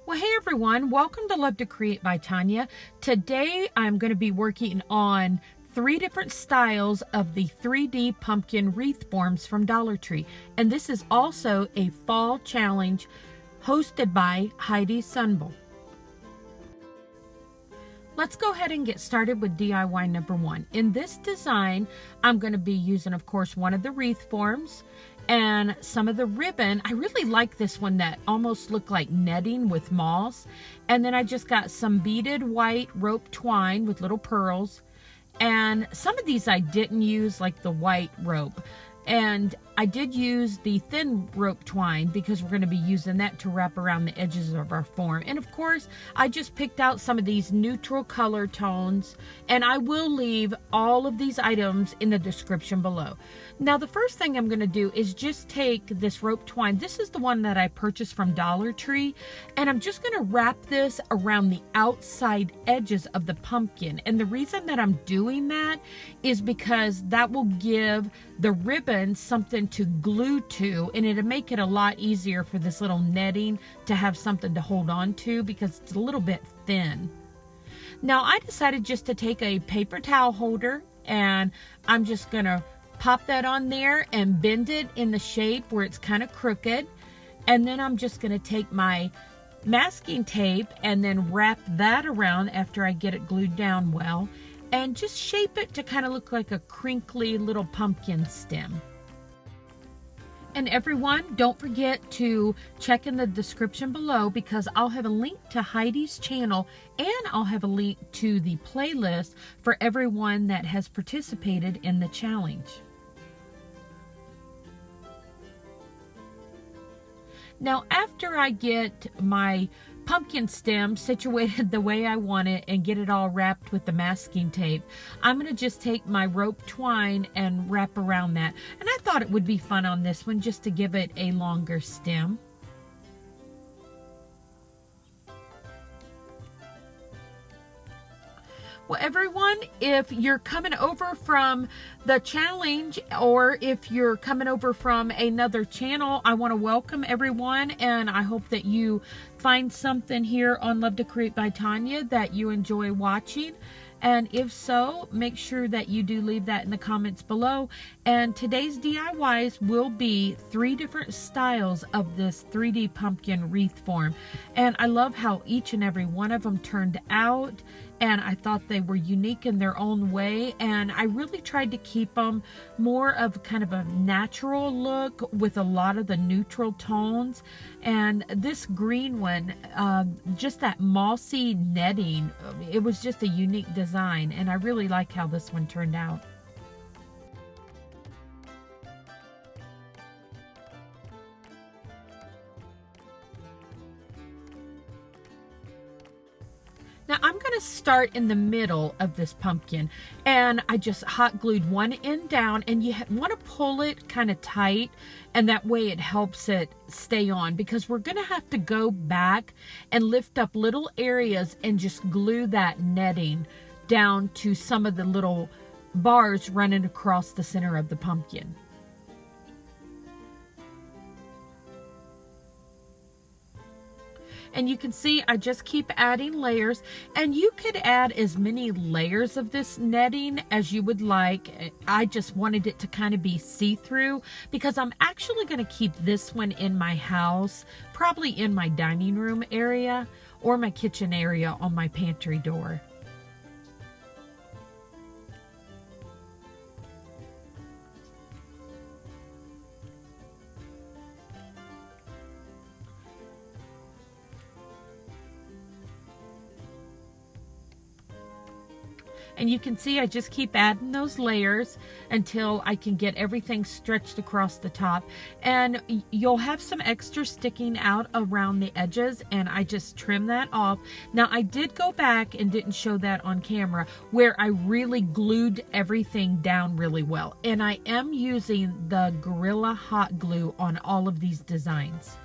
Well, hey everyone, welcome to Love to Create by Tonya. Today I'm going to be working on 3 different styles of the 3D pumpkin wreath forms from Dollar Tree. And this is also a fall challenge hosted by Heidi Sonboul. Let's go ahead and get started with DIY number 1. In this design, I'm going to be using, of course, one of the wreath forms and some of the ribbon. I really like this one that almost looked like netting with moss. And then I just got some beaded white rope twine with little pearls. And some of these I didn't use, like the white rope. And I did use the thin rope twine because we're going to be using that to wrap around the edges of our form. And of course, I just picked out some of these neutral color tones, and I will leave all of these items in the description below. Now, the first thing I'm going to do is just take this rope twine. This is the one that I purchased from Dollar Tree, and I'm just going to wrap this around the outside edges of the pumpkin. And the reason that I'm doing that is because that will give the ribbon something to glue to, and it'll make it a lot easier for this little netting to have something to hold on to because it's a little bit thin. Now, I decided just to take a paper towel holder, and I'm just gonna pop that on there and bend it in the shape where it's kind of crooked. And then I'm just gonna take my masking tape and then wrap that around after I get it glued down well, and just shape it to kind of look like a crinkly little pumpkin stem. And everyone, don't forget to check in the description below because I'll have a link to Heidi's channel and I'll have a link to the playlist for everyone that has participated in the challenge. Now, after I get my pumpkin stem situated the way I want it and get it all wrapped with the masking tape, I'm going to just take my rope twine and wrap around that. And I thought it would be fun on this one just to give it a longer stem. Well, everyone, if you're coming over from the challenge or if you're coming over from another channel, I want to welcome everyone, and I hope that you find something here on Love to Create by Tonya that you enjoy watching. And if so, make sure that you do leave that in the comments below. And today's DIYs will be 3 different styles of this 3D pumpkin wreath form. And I love how each and every one of them turned out. And I thought they were unique in their own way. And I really tried to keep them more of kind of a natural look with a lot of the neutral tones. And this green one, just that mossy netting, it was just a unique design. And I really like how this one turned out. Now I'm going to start in the middle of this pumpkin, and I just hot glued one end down, and you want to pull it kind of tight, and that way it helps it stay on, because we're going to have to go back and lift up little areas and just glue that netting down to some of the little bars running across the center of the pumpkin. And you can see I just keep adding layers, and you could add as many layers of this netting as you would like. I just wanted it to kind of be see-through because I'm actually going to keep this one in my house, probably in my dining room area or my kitchen area on my pantry door. And you can see I just keep adding those layers until I can get everything stretched across the top. And you'll have some extra sticking out around the edges, and I just trim that off. Now, I did go back and didn't show that on camera, where I really glued everything down really well. And I am using the Gorilla Hot Glue on all of these designs.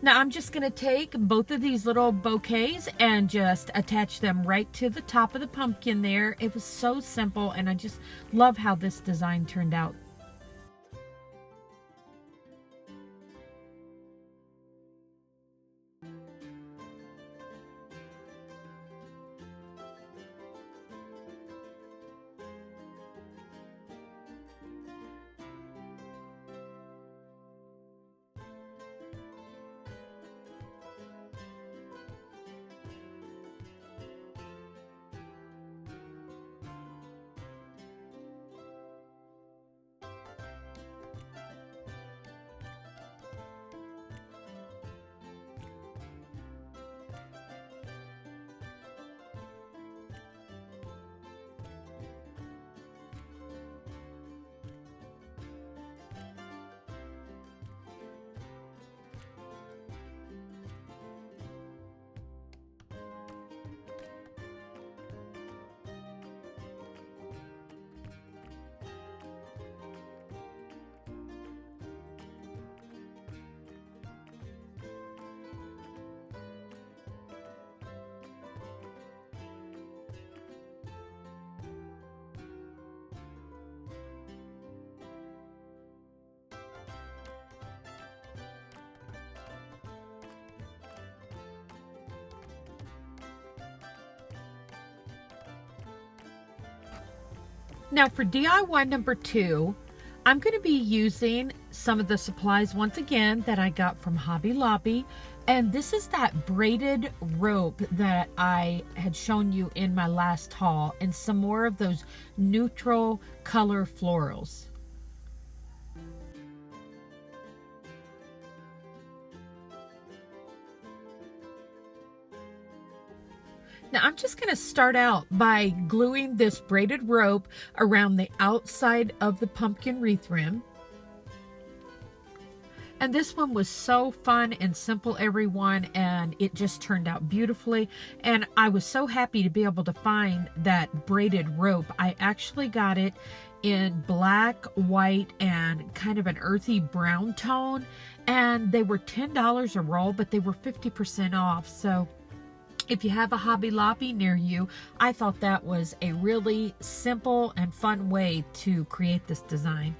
Now I'm just going to take both of these little bouquets and just attach them right to the top of the pumpkin there. It was so simple, and I just love how this design turned out. Now for DIY number 2, I'm going to be using some of the supplies once again that I got from Hobby Lobby. And this is that braided rope that I had shown you in my last haul, and some more of those neutral color florals. Now I'm just going to start out by gluing this braided rope around the outside of the pumpkin wreath rim. And this one was so fun and simple, everyone, and it just turned out beautifully. And I was so happy to be able to find that braided rope. I actually got it in black, white, and kind of an earthy brown tone. And they were $10 a roll, but they were 50% off. So if you have a Hobby Lobby near you, I thought that was a really simple and fun way to create this design.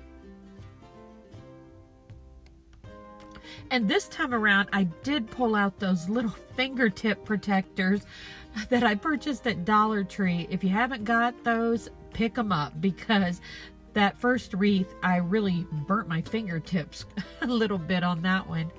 And this time around, I did pull out those little fingertip protectors that I purchased at Dollar Tree. If you haven't got those, pick them up, because that first wreath, I really burnt my fingertips a little bit on that one.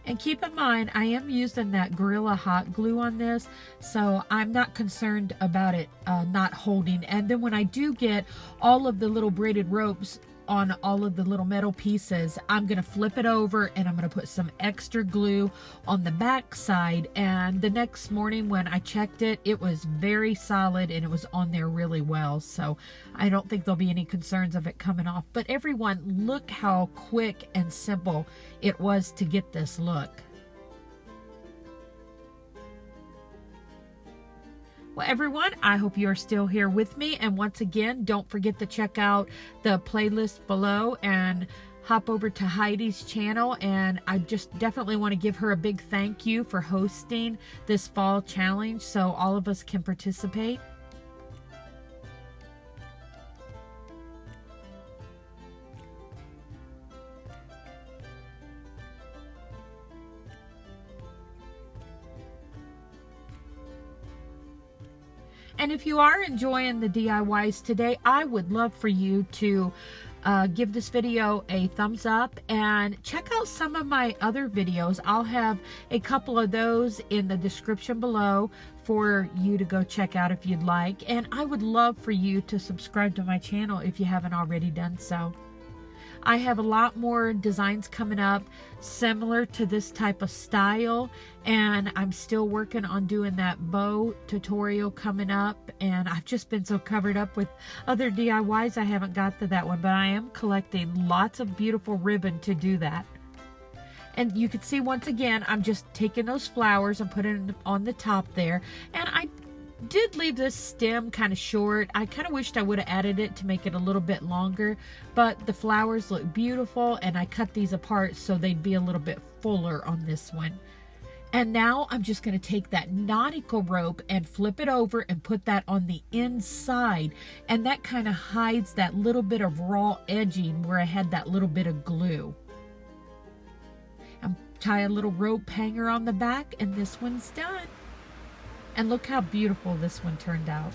And keep in mind, I am using that Gorilla Hot Glue on this, so I'm not concerned about it not holding. And then when I do get all of the little braided ropes on all of the little metal pieces, I'm going to flip it over and I'm going to put some extra glue on the back side. And the next morning when I checked it, it was very solid and it was on there really well. So I don't think there'll be any concerns of it coming off. But everyone, look how quick and simple it was to get this look. Well, everyone, I hope you are still here with me. And once again, don't forget to check out the playlist below and hop over to Heidi's channel. And I just definitely want to give her a big thank you for hosting this fall challenge so all of us can participate. And if you are enjoying the DIYs today, I would love for you to give this video a thumbs up and check out some of my other videos. I'll have a couple of those in the description below for you to go check out if you'd like. And I would love for you to subscribe to my channel if you haven't already done so. I have a lot more designs coming up similar to this type of style, and I'm still working on doing that bow tutorial coming up, and I've just been so covered up with other DIYs I haven't got to that one, but I am collecting lots of beautiful ribbon to do that. And you can see once again, I'm just taking those flowers and putting them on the top there, and I did leave this stem kind of short. I kind of wished I would have added it to make it a little bit longer, but the flowers look beautiful, and I cut these apart so they'd be a little bit fuller on this one. And now I'm just going to take that nautical rope and flip it over and put that on the inside. And that kind of hides that little bit of raw edging where I had that little bit of glue. And tie a little rope hanger on the back, and this one's done. And look how beautiful this one turned out.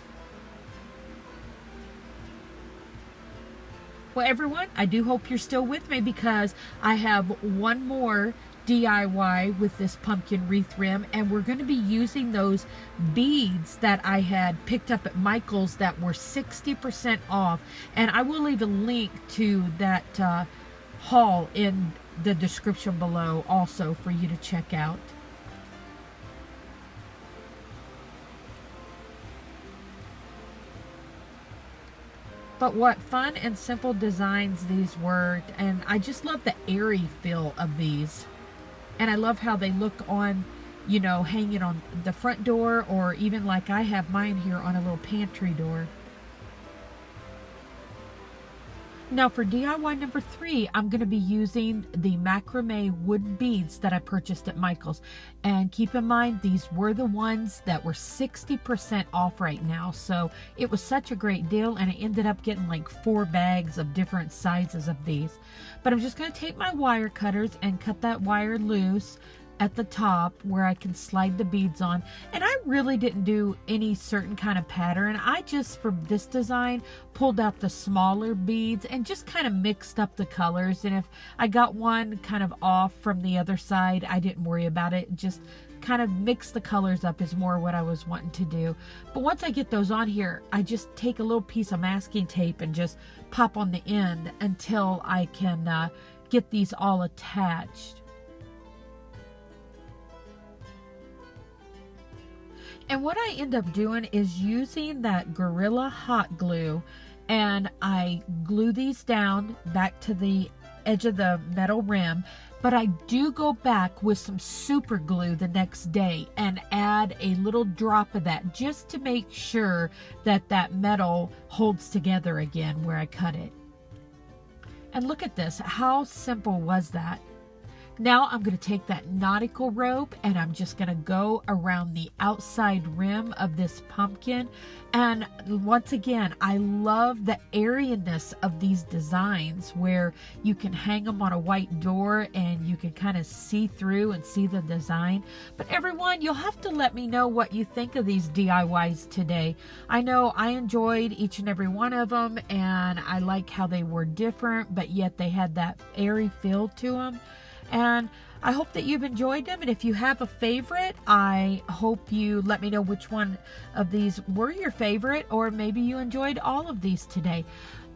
Well, everyone, I do hope you're still with me, because I have one more DIY with this pumpkin wreath rim, and we're going to be using those beads that I had picked up at Michael's that were 60% off, and I will leave a link to that haul in the description below also for you to check out. But what fun and simple designs these were, and I just love the airy feel of these. And I love how they look on, you know, hanging on the front door, or even like I have mine here on a little pantry door. Now for DIY number 3, I'm going to be using the macrame wood beads that I purchased at Michael's. And keep in mind, these were the ones that were 60% off right now. So it was such a great deal, and I ended up getting like 4 bags of different sizes of these. But I'm just going to take my wire cutters and cut that wire loose at the top where I can slide the beads on. And I really didn't do any certain kind of pattern. I just, for this design, pulled out the smaller beads and just kind of mixed up the colors. And if I got one kind of off from the other side, I didn't worry about it. Just kind of mix the colors up is more what I was wanting to do. But once I get those on here, I just take a little piece of masking tape and just pop on the end until I can get these all attached. And what I end up doing is using that Gorilla hot glue, and I glue these down back to the edge of the metal rim, but I do go back with some super glue the next day and add a little drop of that just to make sure that that metal holds together again where I cut it. And look at this, how simple was that? Now I'm going to take that nautical rope, and I'm just going to go around the outside rim of this pumpkin. And once again, I love the airiness of these designs where you can hang them on a white door and you can kind of see through and see the design. But everyone, you'll have to let me know what you think of these DIYs today. I know I enjoyed each and every one of them, and I like how they were different, but yet they had that airy feel to them. And I hope that you've enjoyed them. And if you have a favorite, I hope you let me know which one of these were your favorite, or maybe you enjoyed all of these today.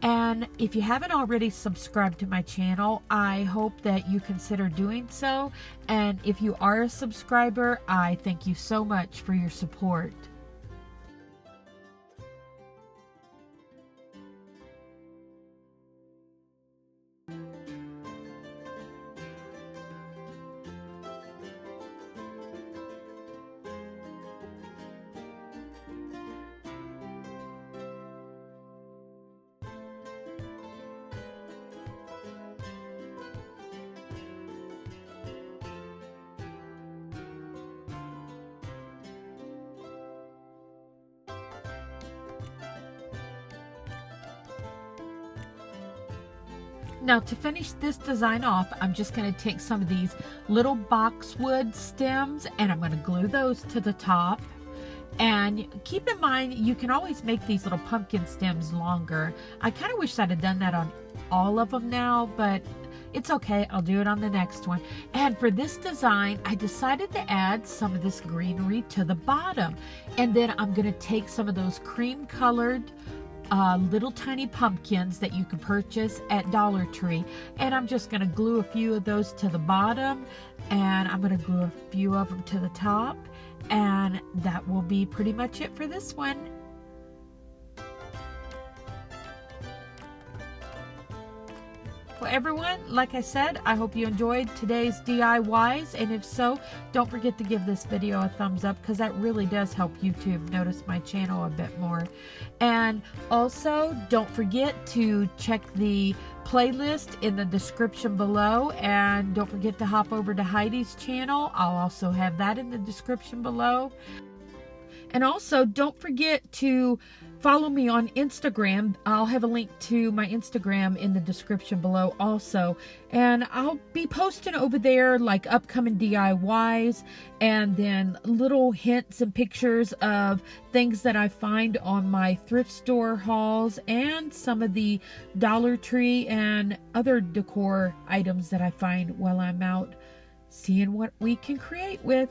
And if you haven't already subscribed to my channel, I hope that you consider doing so. And if you are a subscriber, I thank you so much for your support. Now to finish this design off, I'm just going to take some of these little boxwood stems and I'm going to glue those to the top. And keep in mind, you can always make these little pumpkin stems longer. I kind of wish I'd have done that on all of them now, but it's okay. I'll do it on the next one. And for this design, I decided to add some of this greenery to the bottom. And then I'm going to take some of those cream colored little tiny pumpkins that you can purchase at Dollar Tree, and I'm just going to glue a few of those to the bottom, and I'm going to glue a few of them to the top, and that will be pretty much it for this one. Well, everyone, like I said, I hope you enjoyed today's DIYs, and if so, don't forget to give this video a thumbs up, because that really does help YouTube notice my channel a bit more. And also, don't forget to check the playlist in the description below, and don't forget to hop over to Heidi's channel. I'll also have that in the description below. And also, don't forget to follow me on Instagram. I'll have a link to my Instagram in the description below also. And I'll be posting over there like upcoming DIYs, and then little hints and pictures of things that I find on my thrift store hauls, and some of the Dollar Tree and other decor items that I find while I'm out seeing what we can create with.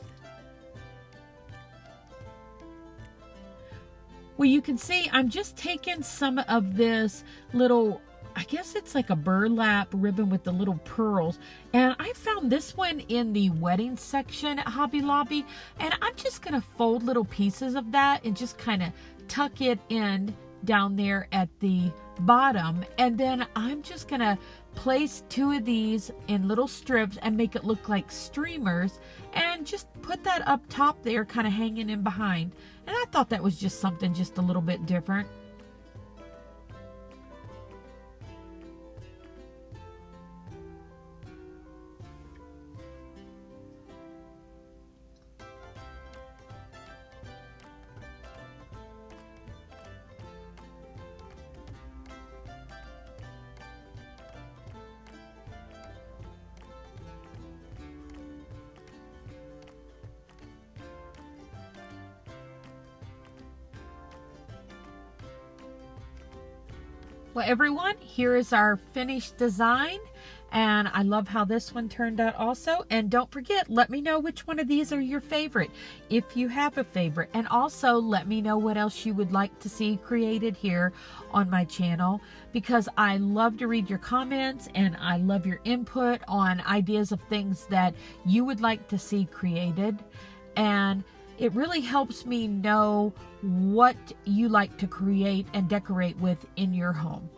Well, you can see I'm just taking some of this little, I guess it's like a burlap ribbon with the little pearls. And I found this one in the wedding section at Hobby Lobby. And I'm just going to fold little pieces of that and just kind of tuck it in down there at the bottom. And then I'm just going to place 2 of these in little strips and make it look like streamers, and just put that up top there, kind of hanging in behind. And I thought that was just something just a little bit different. Well, everyone, here is our finished design, and I love how this one turned out also. And don't forget, let me know which one of these are your favorite, if you have a favorite. And also let me know what else you would like to see created here on my channel, because I love to read your comments and I love your input on ideas of things that you would like to see created. And it really helps me know what you like to create and decorate with in your home.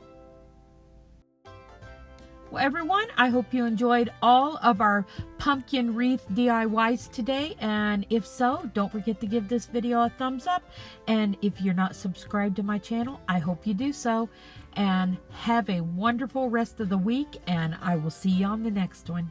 Well, everyone, I hope you enjoyed all of our pumpkin wreath DIYs today. And if so, don't forget to give this video a thumbs up. And if you're not subscribed to my channel, I hope you do so. And have a wonderful rest of the week, and I will see you on the next one.